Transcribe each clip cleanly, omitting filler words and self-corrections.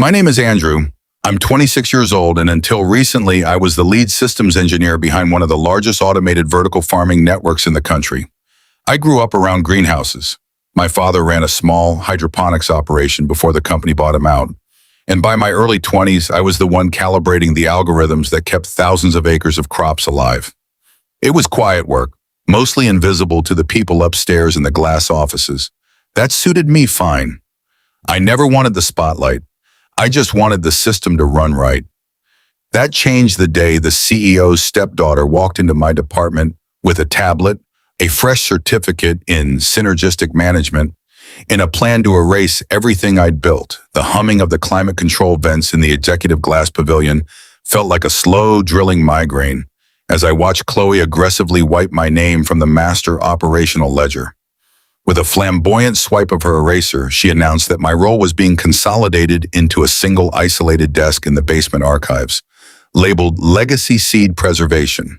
My name is Andrew. I'm 26 years old, and until recently, I was the lead systems engineer behind one of the largest automated vertical farming networks in the country. I grew up around greenhouses. My father ran a small hydroponics operation before the company bought him out. And by my early 20s, I was the one calibrating the algorithms that kept thousands of acres of crops alive. It was quiet work, mostly invisible to the people upstairs in the glass offices. That suited me fine. I never wanted the spotlight. I just wanted the system to run right. That changed the day the CEO's stepdaughter walked into my department with a tablet, a fresh certificate in synergistic management, and a plan to erase everything I'd built. The humming of the climate control vents in the executive glass pavilion felt like a slow drilling migraine as I watched Chloe aggressively wipe my name from the master operational ledger. With a flamboyant swipe of her eraser, she announced that my role was being consolidated into a single isolated desk in the basement archives, labeled Legacy Seed Preservation.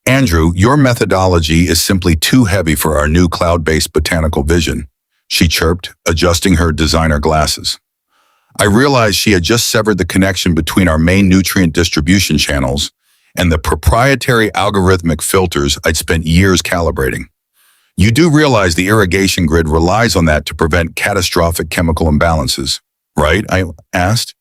Andrew, your methodology is simply too heavy for our new cloud-based botanical vision, she chirped, adjusting her designer glasses. I realized she had just severed the connection between our main nutrient distribution channels and the proprietary algorithmic filters I'd spent years calibrating. You do realize the irrigation grid relies on that to prevent catastrophic chemical imbalances, right? I asked.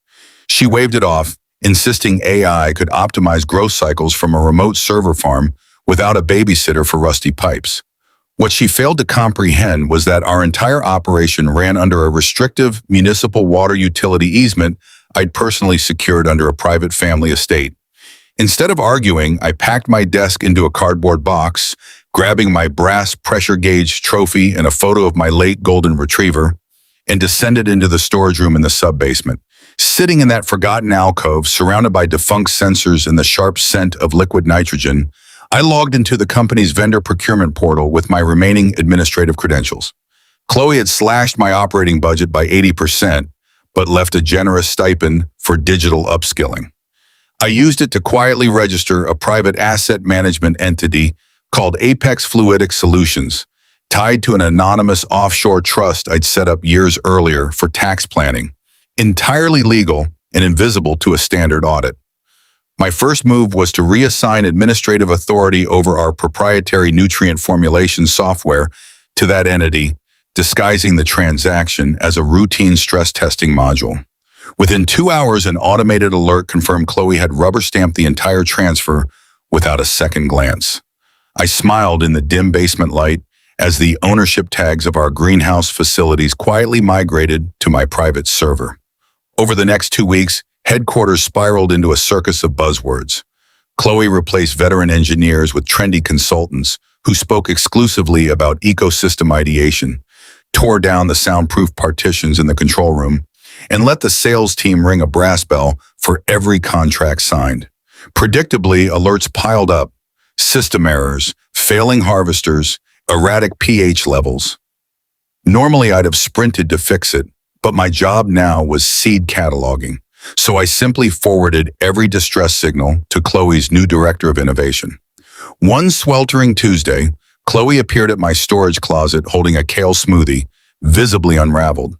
She waved it off, insisting AI could optimize growth cycles from a remote server farm without a babysitter for rusty pipes. What she failed to comprehend was that our entire operation ran under a restrictive municipal water utility easement I'd personally secured under a private family estate. Instead of arguing, I packed my desk into a cardboard box, grabbing my brass pressure gauge trophy and a photo of my late golden retriever, and descended into the storage room in the sub-basement. Sitting in that forgotten alcove, surrounded by defunct sensors and the sharp scent of liquid nitrogen, I logged into the company's vendor procurement portal with my remaining administrative credentials. Chloe had slashed my operating budget by 80%, but left a generous stipend for digital upskilling. I used it to quietly register a private asset management entity called Apex Fluidic Solutions, tied to an anonymous offshore trust I'd set up years earlier for tax planning, entirely legal and invisible to a standard audit. My first move was to reassign administrative authority over our proprietary nutrient formulation software to that entity, disguising the transaction as a routine stress testing module. Within 2 hours, an automated alert confirmed Chloe had rubber-stamped the entire transfer without a second glance. I smiled in the dim basement light as the ownership tags of our greenhouse facilities quietly migrated to my private server. Over the next 2 weeks, headquarters spiraled into a circus of buzzwords. Chloe replaced veteran engineers with trendy consultants who spoke exclusively about ecosystem ideation, tore down the soundproof partitions in the control room, and let the sales team ring a brass bell for every contract signed. Predictably, alerts piled up. System errors, failing harvesters, erratic pH levels. Normally, I'd have sprinted to fix it, but my job now was seed cataloging, so I simply forwarded every distress signal to Chloe's new director of innovation. One sweltering Tuesday, Chloe appeared at my storage closet holding a kale smoothie, visibly unraveled.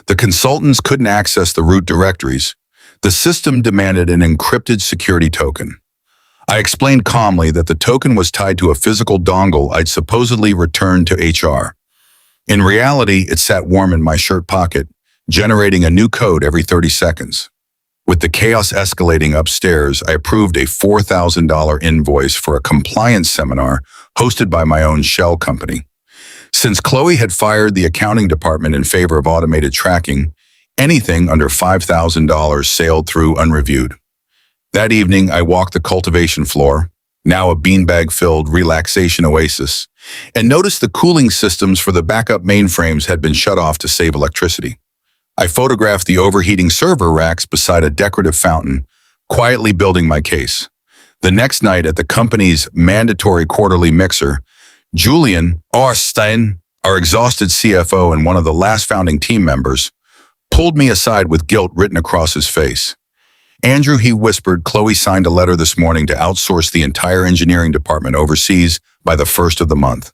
The consultants couldn't access the root directories. The system demanded an encrypted security token. I explained calmly that the token was tied to a physical dongle I'd supposedly returned to HR. In reality, it sat warm in my shirt pocket, generating a new code every 30 seconds. With the chaos escalating upstairs, I approved a $4,000 invoice for a compliance seminar hosted by my own shell company. Since Chloe had fired the accounting department in favor of automated tracking, anything under $5,000 sailed through unreviewed. That evening, I walked the cultivation floor, now a beanbag-filled relaxation oasis, and noticed the cooling systems for the backup mainframes had been shut off to save electricity. I photographed the overheating server racks beside a decorative fountain, quietly building my case. The next night at the company's mandatory quarterly mixer, Julian Orstein, our exhausted CFO and one of the last founding team members, pulled me aside with guilt written across his face. Andrew, he whispered, Chloe signed a letter this morning to outsource the entire engineering department overseas by the 1st of the month.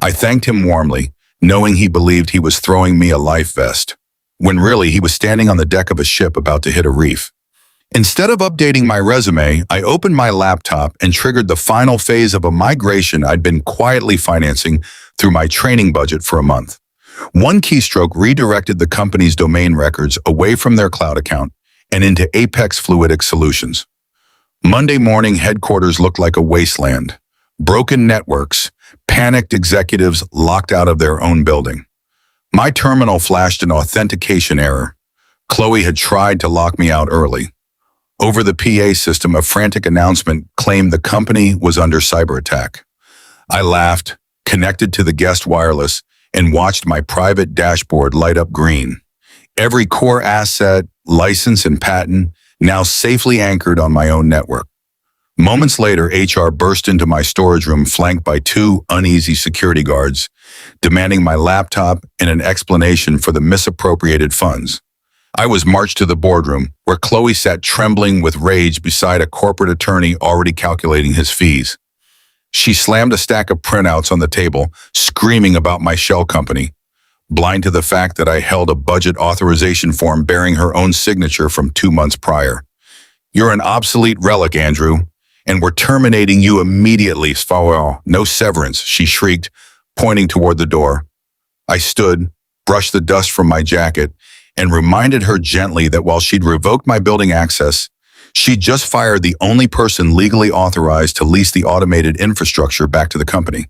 I thanked him warmly, knowing he believed he was throwing me a life vest. when really he was standing on the deck of a ship about to hit a reef. Instead of updating my resume, I opened my laptop and triggered the final phase of a migration I'd been quietly financing through my training budget for a month. One keystroke redirected the company's domain records away from their cloud account and into Apex Fluidic Solutions. Monday morning, headquarters looked like a wasteland. Broken networks, panicked executives locked out of their own building. My terminal flashed an authentication error. Chloe had tried to lock me out early. Over the PA system, a frantic announcement claimed the company was under cyber attack. I laughed, connected to the guest wireless, and watched my private dashboard light up green. Every core asset, license, and patent now safely anchored on my own network. Moments later, HR burst into my storage room flanked by two uneasy security guards, demanding my laptop and an explanation for the misappropriated funds. I was marched to the boardroom, where Chloe sat trembling with rage beside a corporate attorney already calculating his fees. She slammed a stack of printouts on the table, screaming about my shell company, blind to the fact that I held a budget authorization form bearing her own signature from 2 months prior. "You're an obsolete relic, Andrew, and we're terminating you immediately, farewell, no severance," she shrieked, pointing toward the door. I stood, brushed the dust from my jacket, and reminded her gently that while she'd revoked my building access, she'd just fired the only person legally authorized to lease the automated infrastructure back to the company.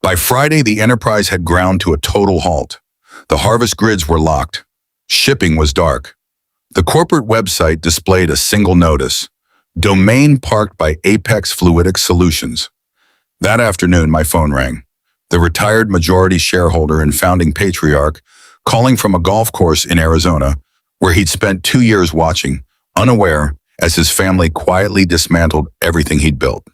By Friday, the enterprise had ground to a total halt. The harvest grids were locked. Shipping was dark. The corporate website displayed a single notice: domain parked by Apex Fluidic Solutions. That afternoon, my phone rang. The retired majority shareholder and founding patriarch, calling from a golf course in Arizona, where he'd spent 2 years watching, unaware, as his family quietly dismantled everything he'd built.